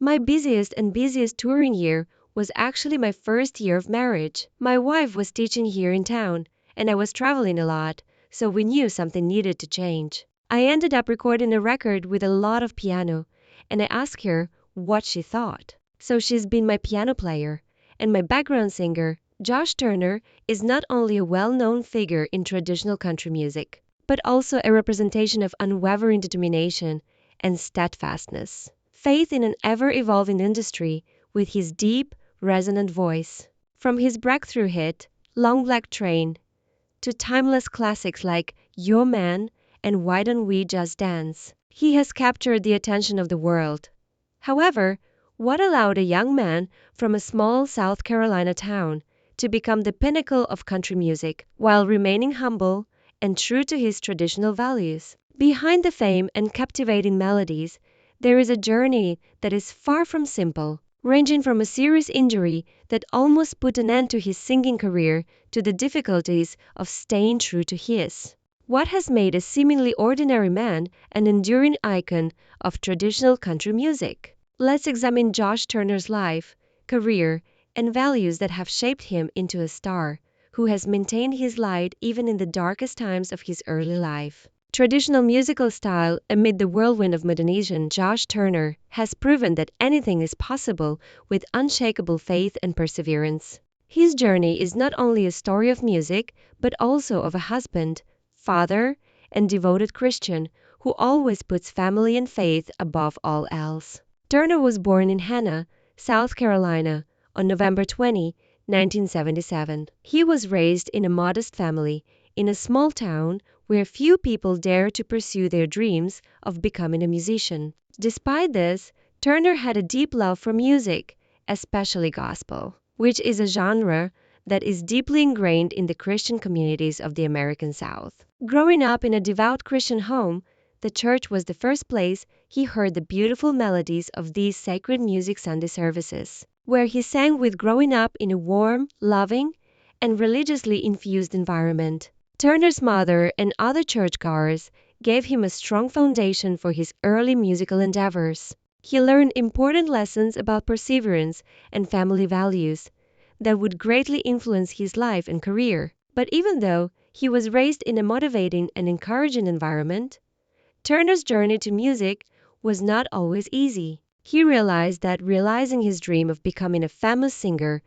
My busiest touring year was actually my first year of marriage. My wife was teaching here in town, and I was traveling a lot, so we knew something needed to change. I ended up recording a record with a lot of piano, and I asked her what she thought. So she's been my piano player, and my background singer. Josh Turner is not only a well-known figure in traditional country music, but also a representation of unwavering determination and steadfastness. Faith in an ever-evolving industry with his deep, resonant voice. From his breakthrough hit, Long Black Train, to timeless classics like Your Man and Why Don't We Just Dance, he has captured the attention of the world. However, what allowed a young man from a small South Carolina town to become the pinnacle of country music while remaining humble and true to his traditional values? Behind the fame and captivating melodies, there is a journey that is far from simple, ranging from a serious injury that almost put an end to his singing career to the difficulties of staying true to his. What has made a seemingly ordinary man an enduring icon of traditional country music? Let's examine Josh Turner's life, career, and values that have shaped him into a star who has maintained his light even in the darkest times of his early life. Traditional musical style amid the whirlwind of modernization, Josh Turner has proven that anything is possible with unshakable faith and perseverance. His journey is not only a story of music, but also of a husband, father, and devoted Christian who always puts family and faith above all else. Turner was born in Hannah, South Carolina, on November 20, 1977. He was raised in a modest family in a small town where few people dare to pursue their dreams of becoming a musician. Despite this, Turner had a deep love for music, especially gospel, which is a genre that is deeply ingrained in the Christian communities of the American South. Growing up in a devout Christian home, the church was the first place he heard the beautiful melodies of these sacred music Sunday services, where he sang with growing up in a warm, loving, and religiously infused environment. Turner's mother and other churchgoers gave him a strong foundation for his early musical endeavors. He learned important lessons about perseverance and family values that would greatly influence his life and career. But even though he was raised in a motivating and encouraging environment, Turner's journey to music was not always easy. He realized that realizing his dream of becoming a famous singer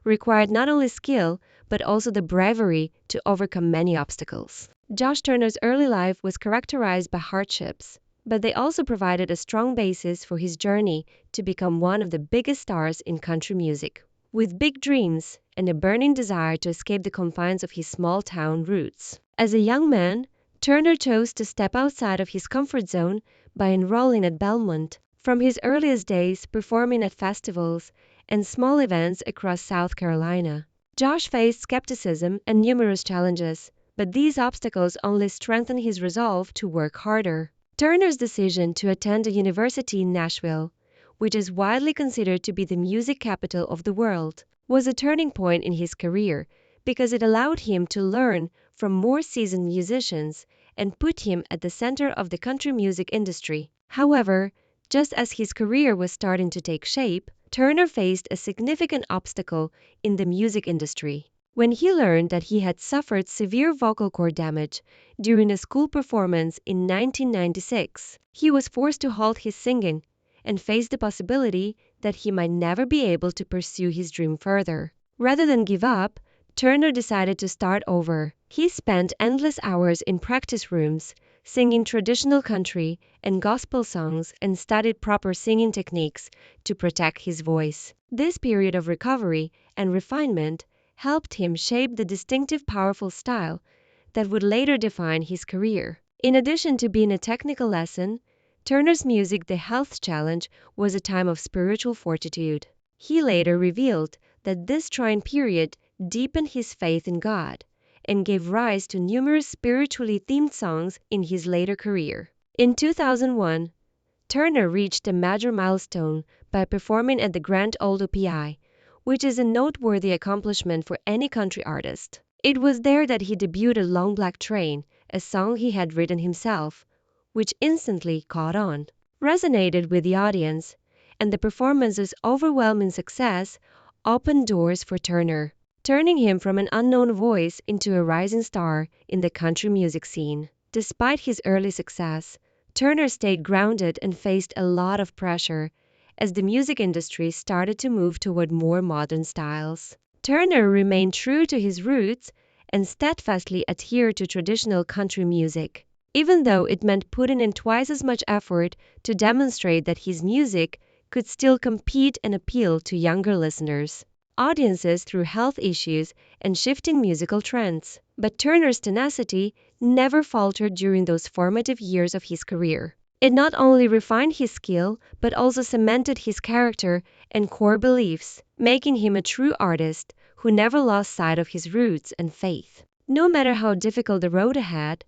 required not only skill, but also the bravery to overcome many obstacles. Josh Turner's early life was characterized by hardships, but they also provided a strong basis for his journey to become one of the biggest stars in country music. With big dreams and a burning desire to escape the confines of his small town roots. As a young man, Turner chose to step outside of his comfort zone by enrolling at Belmont. From his earliest days performing at festivals and small events across South Carolina, Josh faced skepticism and numerous challenges, but these obstacles only strengthened his resolve to work harder. Turner's decision to attend a university in Nashville, which is widely considered to be the music capital of the world, was a turning point in his career because it allowed him to learn from more seasoned musicians and put him at the center of the country music industry. However, just as his career was starting to take shape, Turner faced a significant obstacle in the music industry. When he learned that he had suffered severe vocal cord damage during a school performance in 1996, he was forced to halt his singing and face the possibility that he might never be able to pursue his dream further. Rather than give up, Turner decided to start over. He spent endless hours in practice rooms, singing traditional country and gospel songs, and studied proper singing techniques to protect his voice. This period of recovery and refinement helped him shape the distinctive, powerful style that would later define his career. In addition to being a technical lesson, Turner's music, The Health Challenge, was a time of spiritual fortitude. He later revealed that this trying period deepened his faith in God and gave rise to numerous spiritually themed songs in his later career. In 2001, Turner reached a major milestone by performing at the Grand Ole Opry, which is a noteworthy accomplishment for any country artist. It was there that he debuted Long Black Train, a song he had written himself, which instantly caught on, resonated with the audience, and the performance's overwhelming success opened doors for Turner, turning him from an unknown voice into a rising star in the country music scene. Despite his early success, Turner stayed grounded and faced a lot of pressure as the music industry started to move toward more modern styles. Turner remained true to his roots and steadfastly adhered to traditional country music, even though it meant putting in twice as much effort to demonstrate that his music could still compete and appeal to younger audiences through health issues and shifting musical trends. But Turner's tenacity never faltered during those formative years of his career. It not only refined his skill, but also cemented his character and core beliefs, making him a true artist who never lost sight of his roots and faith. No matter how difficult the road ahead,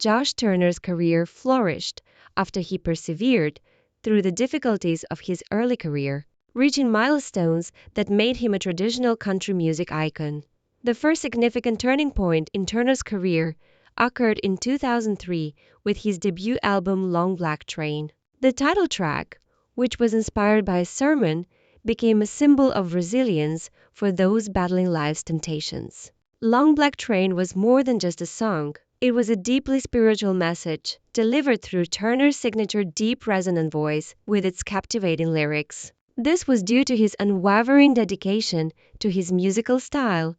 Josh Turner's career flourished after he persevered through the difficulties of his early career, reaching milestones that made him a traditional country music icon. The first significant turning point in Turner's career occurred in 2003 with his debut album Long Black Train. The title track, which was inspired by a sermon, became a symbol of resilience for those battling life's temptations. Long Black Train was more than just a song. It was a deeply spiritual message, delivered through Turner's signature deep resonant voice with its captivating lyrics. This was due to his unwavering dedication to his musical style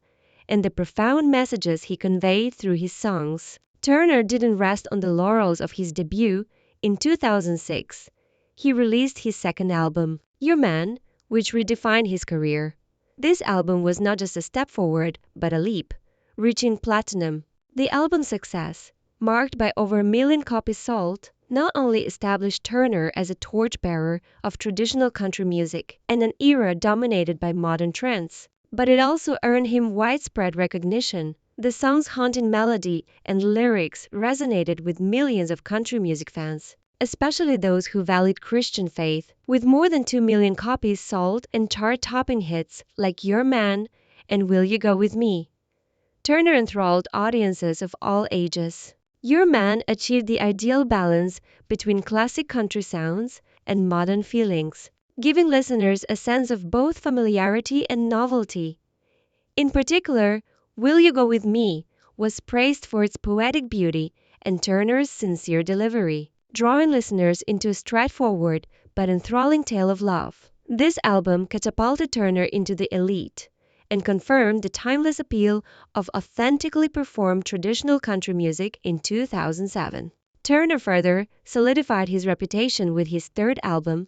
and the profound messages he conveyed through his songs. Turner didn't rest on the laurels of his debut. In 2006, he released his second album, Your Man, which redefined his career. This album was not just a step forward, but a leap, reaching platinum. The album's success, marked by over 1 million copies sold, not only established Turner as a torchbearer of traditional country music and an era dominated by modern trends, but it also earned him widespread recognition. The song's haunting melody and lyrics resonated with millions of country music fans, especially those who valued Christian faith. With more than 2 million copies sold and chart-topping hits like Your Man and Will You Go With Me, Turner enthralled audiences of all ages. Your Man achieved the ideal balance between classic country sounds and modern feelings, giving listeners a sense of both familiarity and novelty. In particular, Will You Go With Me was praised for its poetic beauty and Turner's sincere delivery, drawing listeners into a straightforward but enthralling tale of love. This album catapulted Turner into the elite and confirmed the timeless appeal of authentically performed traditional country music in 2007. Turner further solidified his reputation with his third album,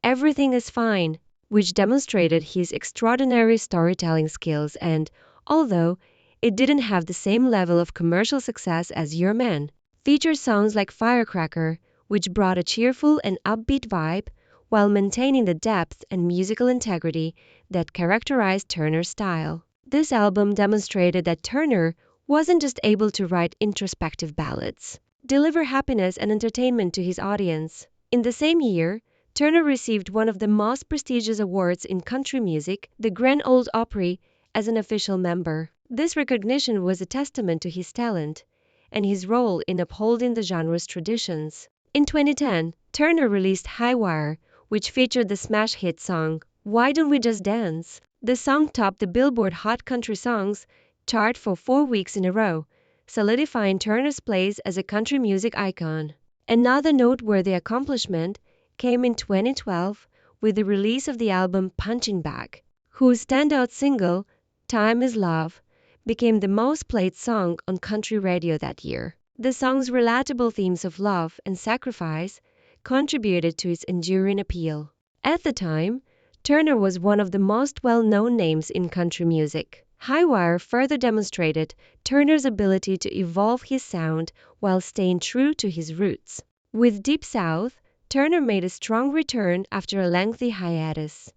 Everything Is Fine, which demonstrated his extraordinary storytelling skills and, although it didn't have the same level of commercial success as Your Man, featured songs like Firecracker, which brought a cheerful and upbeat vibe while maintaining the depth and musical integrity that characterized Turner's style. This album demonstrated that Turner wasn't just able to write introspective ballads, deliver happiness and entertainment to his audience. In the same year, Turner received one of the most prestigious awards in country music, the Grand Ole Opry, as an official member. This recognition was a testament to his talent and his role in upholding the genre's traditions. In 2010, Turner released High Wire, which featured the smash hit song, Why Don't We Just Dance? The song topped the Billboard Hot Country Songs chart for 4 weeks in a row, solidifying Turner's place as a country music icon. Another noteworthy accomplishment came in 2012 with the release of the album Punching Bag, whose standout single, Time Is Love, became the most played song on country radio that year. The song's relatable themes of love and sacrifice contributed to its enduring appeal. At the time, Turner was one of the most well-known names in country music. High Wire further demonstrated Turner's ability to evolve his sound while staying true to his roots. With Deep South, Turner made a strong return after a lengthy hiatus.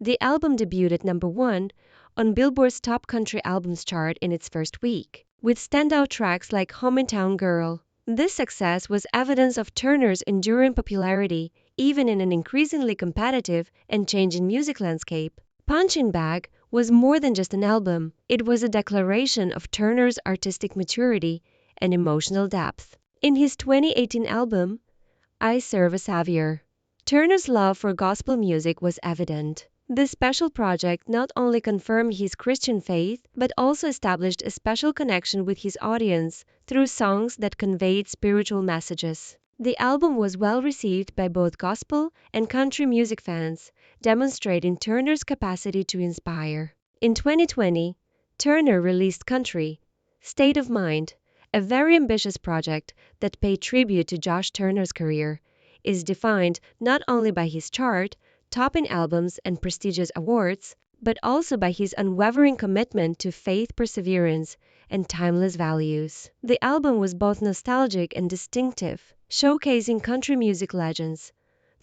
The album debuted at #1 on Billboard's Top Country Albums chart in its first week, with standout tracks like Hometown Girl. This success was evidence of Turner's enduring popularity, even in an increasingly competitive and changing music landscape. Punching Bag was more than just an album. It was a declaration of Turner's artistic maturity and emotional depth. In his 2018 album, I Serve a Savior, Turner's love for gospel music was evident. This special project not only confirmed his Christian faith, but also established a special connection with his audience through songs that conveyed spiritual messages. The album was well received by both gospel and country music fans, demonstrating Turner's capacity to inspire. In 2020, Turner released Country, State of Mind, a very ambitious project that paid tribute to Josh Turner's career, is defined not only by his chart, topping albums and prestigious awards, but also by his unwavering commitment to faith, perseverance, and timeless values. The album was both nostalgic and distinctive, showcasing country music legends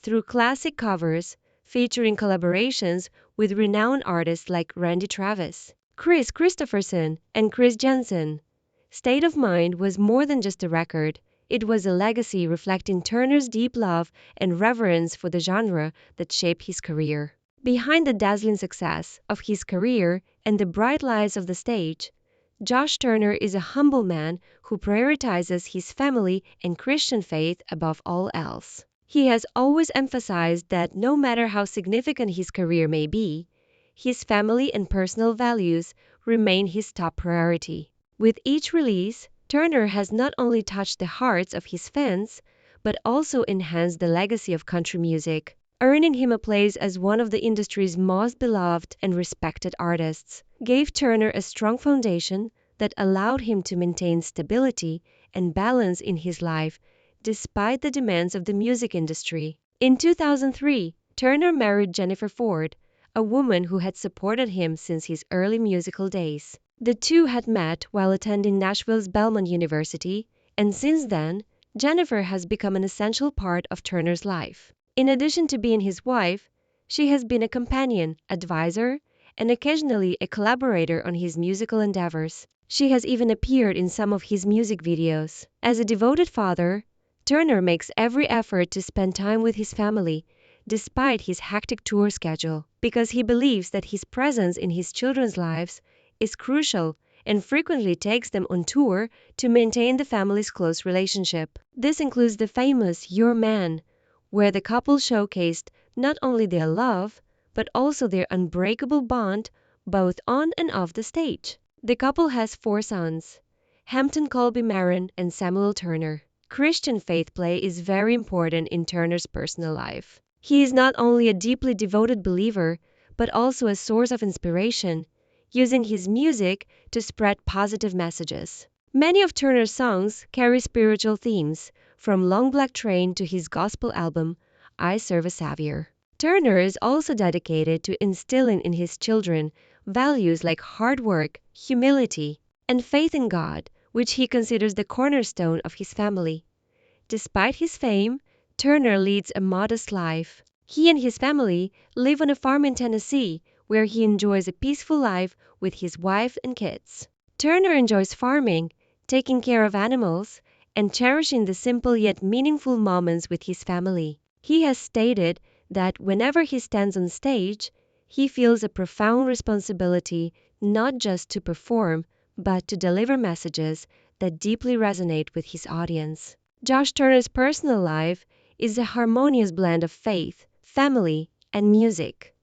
through classic covers featuring collaborations with renowned artists like Randy Travis, Chris Christopherson, and Chris Jensen. State of Mind was more than just a record. It was a legacy reflecting Turner's deep love and reverence for the genre that shaped his career. Behind the dazzling success of his career and the bright lights of the stage, Josh Turner is a humble man who prioritizes his family and Christian faith above all else. He has always emphasized that no matter how significant his career may be, his family and personal values remain his top priority. With each release, Turner has not only touched the hearts of his fans, but also enhanced the legacy of country music, earning him a place as one of the industry's most beloved and respected artists. Gave Turner a strong foundation that allowed him to maintain stability and balance in his life despite the demands of the music industry. In 2003, Turner married Jennifer Ford, a woman who had supported him since his early musical days. The two had met while attending Nashville's Belmont University, and since then, Jennifer has become an essential part of Turner's life. In addition to being his wife, she has been a companion, advisor, and occasionally a collaborator on his musical endeavors. She has even appeared in some of his music videos. As a devoted father, Turner makes every effort to spend time with his family, despite his hectic tour schedule, because he believes that his presence in his children's lives is crucial and frequently takes them on tour to maintain the family's close relationship. This includes the famous Your Man, where the couple showcased not only their love, but also their unbreakable bond both on and off the stage. The couple has 4 sons, Hampton Colby Marin and Samuel Turner. Christian faith play is very important in Turner's personal life. He is not only a deeply devoted believer, but also a source of inspiration, using his music to spread positive messages. Many of Turner's songs carry spiritual themes, from Long Black Train to his gospel album, I Serve a Savior. Turner is also dedicated to instilling in his children values like hard work, humility, and faith in God, which he considers the cornerstone of his family. Despite his fame, Turner leads a modest life. He and his family live on a farm in Tennessee, where he enjoys a peaceful life with his wife and kids. Turner enjoys farming, taking care of animals, and cherishing the simple yet meaningful moments with his family. He has stated that whenever he stands on stage, he feels a profound responsibility not just to perform, but to deliver messages that deeply resonate with his audience. Josh Turner's personal life is a harmonious blend of faith, family, and music.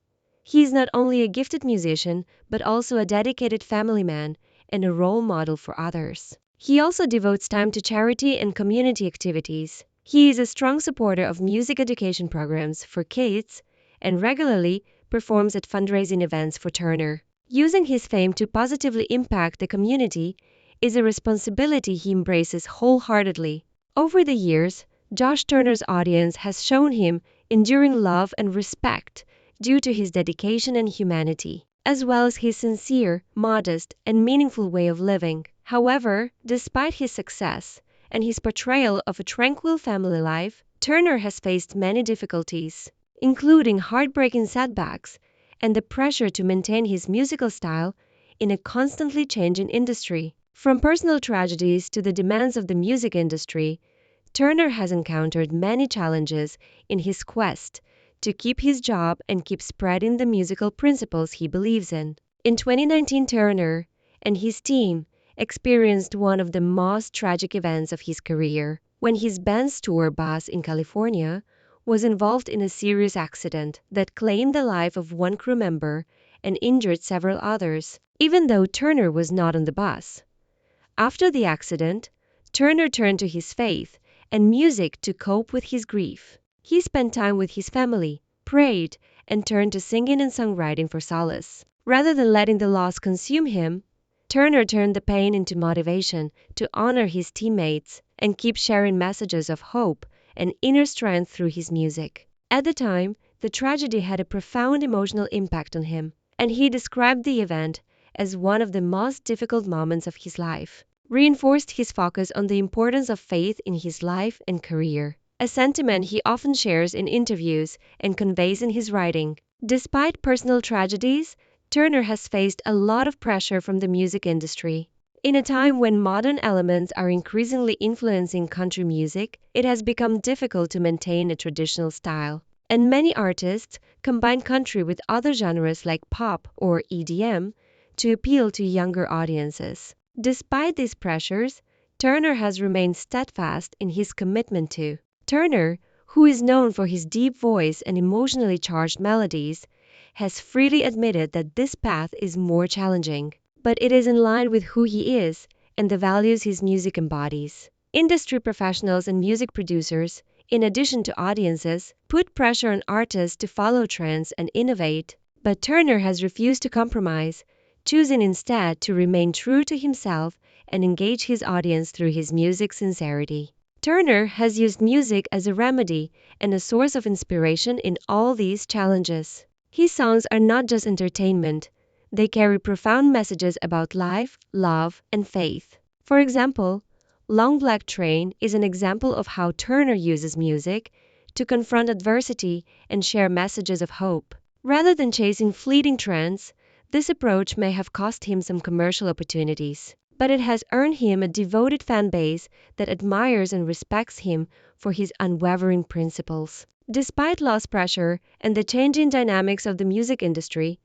He is not only a gifted musician, but also a dedicated family man and a role model for others. He also devotes time to charity and community activities. He is a strong supporter of music education programs for kids and regularly performs at fundraising events for Turner. Using his fame to positively impact the community is a responsibility he embraces wholeheartedly. Over the years, Josh Turner's audience has shown him enduring love and respect due to his dedication and humanity, as well as his sincere, modest, and meaningful way of living. However, despite his success and his portrayal of a tranquil family life, Turner has faced many difficulties, including heartbreaking setbacks and the pressure to maintain his musical style in a constantly changing industry. From personal tragedies to the demands of the music industry, Turner has encountered many challenges in his quest to keep his job and keep spreading the musical principles he believes in. In 2019, Turner and his team experienced one of the most tragic events of his career when his Benz tour bus in California was involved in a serious accident that claimed the life of one crew member and injured several others, even though Turner was not on the bus. After the accident, Turner turned to his faith and music to cope with his grief. He spent time with his family, prayed, and turned to singing and songwriting for solace. Rather than letting the loss consume him, Turner turned the pain into motivation to honor his teammates and keep sharing messages of hope and inner strength through his music. At the time, the tragedy had a profound emotional impact on him, and he described the event as one of the most difficult moments of his life, reinforced his focus on the importance of faith in his life and career, a sentiment he often shares in interviews and conveys in his writing. Despite personal tragedies, Turner has faced a lot of pressure from the music industry. In a time when modern elements are increasingly influencing country music, it has become difficult to maintain a traditional style, and many artists combine country with other genres like pop or EDM to appeal to younger audiences. Despite these pressures, Turner has remained steadfast in his commitment to. Turner, who is known for his deep voice and emotionally charged melodies, has freely admitted that this path is more challenging, but it is in line with who he is and the values his music embodies. Industry professionals and music producers, in addition to audiences, put pressure on artists to follow trends and innovate, but Turner has refused to compromise, choosing instead to remain true to himself and engage his audience through his music's sincerity. Turner has used music as a remedy and a source of inspiration in all these challenges. His songs are not just entertainment, they carry profound messages about life, love, and faith. For example, Long Black Train is an example of how Turner uses music to confront adversity and share messages of hope. Rather than chasing fleeting trends, this approach may have cost him some commercial opportunities, but it has earned him a devoted fan base that admires and respects him for his unwavering principles. Despite loss pressure and the changing dynamics of the music industry,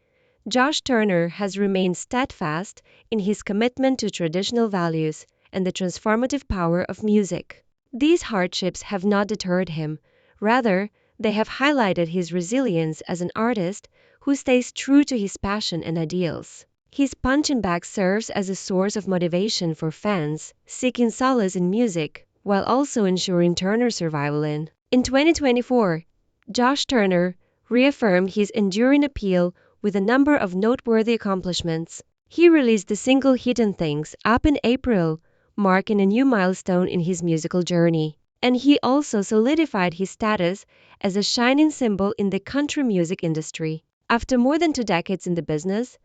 Josh Turner has remained steadfast in his commitment to traditional values and the transformative power of music. These hardships have not deterred him. Rather, they have highlighted his resilience as an artist who stays true to his passion and ideals. His punching bag serves as a source of motivation for fans seeking solace in music, while also ensuring Turner's survival in 2024, Josh Turner reaffirmed his enduring appeal with a number of noteworthy accomplishments. He released the single Hidden Things up in April, marking a new milestone in his musical journey. And he also solidified his status as a shining symbol in the country music industry. After more than 2 decades in the business,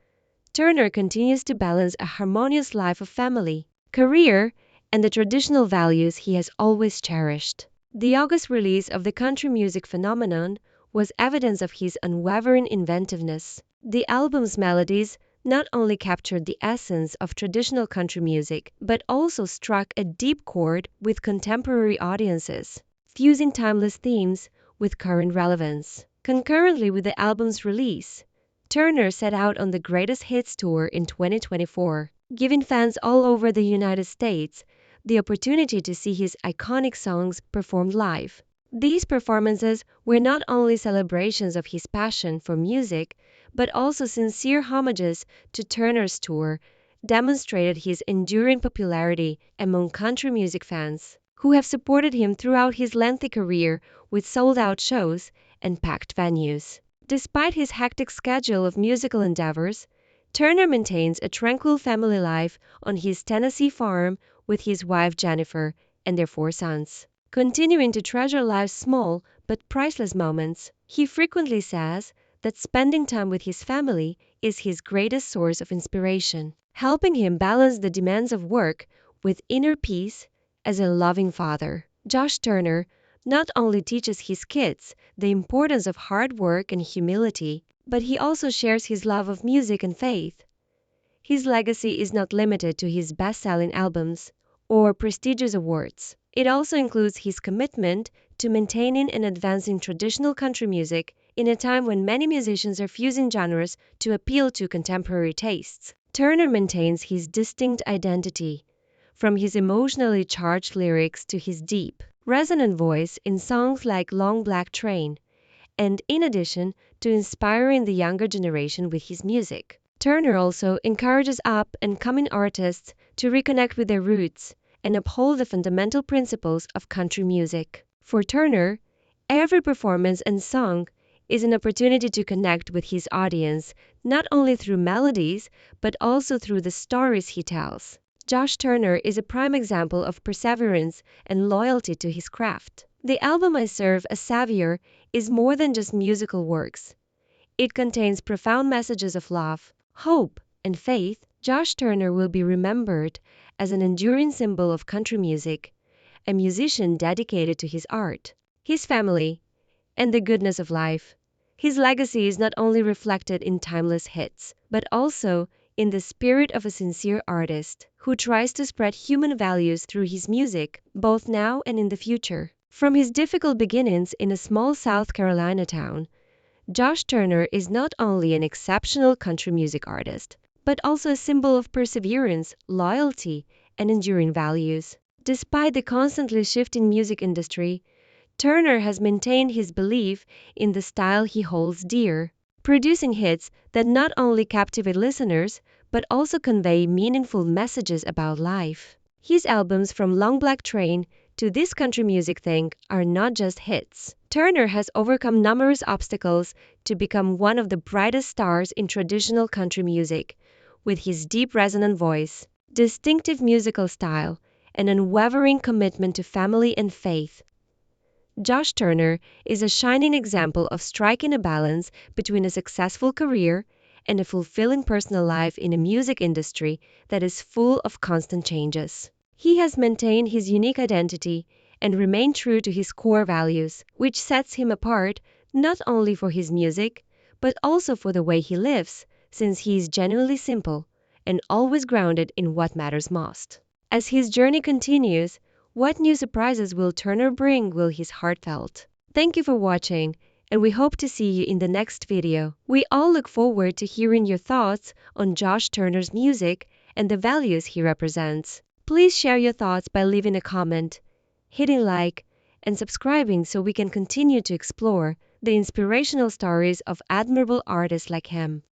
Turner continues to balance a harmonious life of family, career, and the traditional values he has always cherished. The August release of the country music phenomenon was evidence of his unwavering inventiveness. The album's melodies not only captured the essence of traditional country music, but also struck a deep chord with contemporary audiences, fusing timeless themes with current relevance. Concurrently with the album's release, Turner set out on the Greatest Hits Tour in 2024, giving fans all over the United States the opportunity to see his iconic songs performed live. These performances were not only celebrations of his passion for music, but also sincere homages to Turner's tour, demonstrated his enduring popularity among country music fans, who have supported him throughout his lengthy career with sold-out shows and packed venues. Despite his hectic schedule of musical endeavors, Turner maintains a tranquil family life on his Tennessee farm with his wife Jennifer and their 4 sons. Continuing to treasure life's small but priceless moments, he frequently says that spending time with his family is his greatest source of inspiration, helping him balance the demands of work with inner peace. As a loving father, Josh Turner not only teaches his kids the importance of hard work and humility, but he also shares his love of music and faith. His legacy is not limited to his best-selling albums or prestigious awards. It also includes his commitment to maintaining and advancing traditional country music in a time when many musicians are fusing genres to appeal to contemporary tastes. Turner maintains his distinct identity, from his emotionally charged lyrics to his deep, resonant voice in songs like Long Black Train, and in addition to inspiring the younger generation with his music. Turner also encourages up and coming artists to reconnect with their roots and uphold the fundamental principles of country music. For Turner, every performance and song is an opportunity to connect with his audience, not only through melodies, but also through the stories he tells. Josh Turner is a prime example of perseverance and loyalty to his craft. The album I Serve a Savior is more than just musical works. It contains profound messages of love, hope, and faith. Josh Turner will be remembered as an enduring symbol of country music, a musician dedicated to his art, his family, and the goodness of life. His legacy is not only reflected in timeless hits, but also in the spirit of a sincere artist who tries to spread human values through his music, both now and in the future. From his difficult beginnings in a small South Carolina town, Josh Turner is not only an exceptional country music artist, but also a symbol of perseverance, loyalty, and enduring values. Despite the constantly shifting music industry, Turner has maintained his belief in the style he holds dear, producing hits that not only captivate listeners, but also convey meaningful messages about life. His albums from Long Black Train to This Country Music Thing are not just hits. Turner has overcome numerous obstacles to become one of the brightest stars in traditional country music, with his deep resonant voice, distinctive musical style, and unwavering commitment to family and faith. Josh Turner is a shining example of striking a balance between a successful career and a fulfilling personal life in a music industry that is full of constant changes. He has maintained his unique identity and remained true to his core values, which sets him apart not only for his music, but also for the way he lives, since he is genuinely simple and always grounded in what matters most. As his journey continues, what new surprises will Turner bring will his heartfelt. Thank you for watching, and we hope to see you in the next video. We all look forward to hearing your thoughts on Josh Turner's music and the values he represents. Please share your thoughts by leaving a comment, hitting like, and subscribing so we can continue to explore the inspirational stories of admirable artists like him.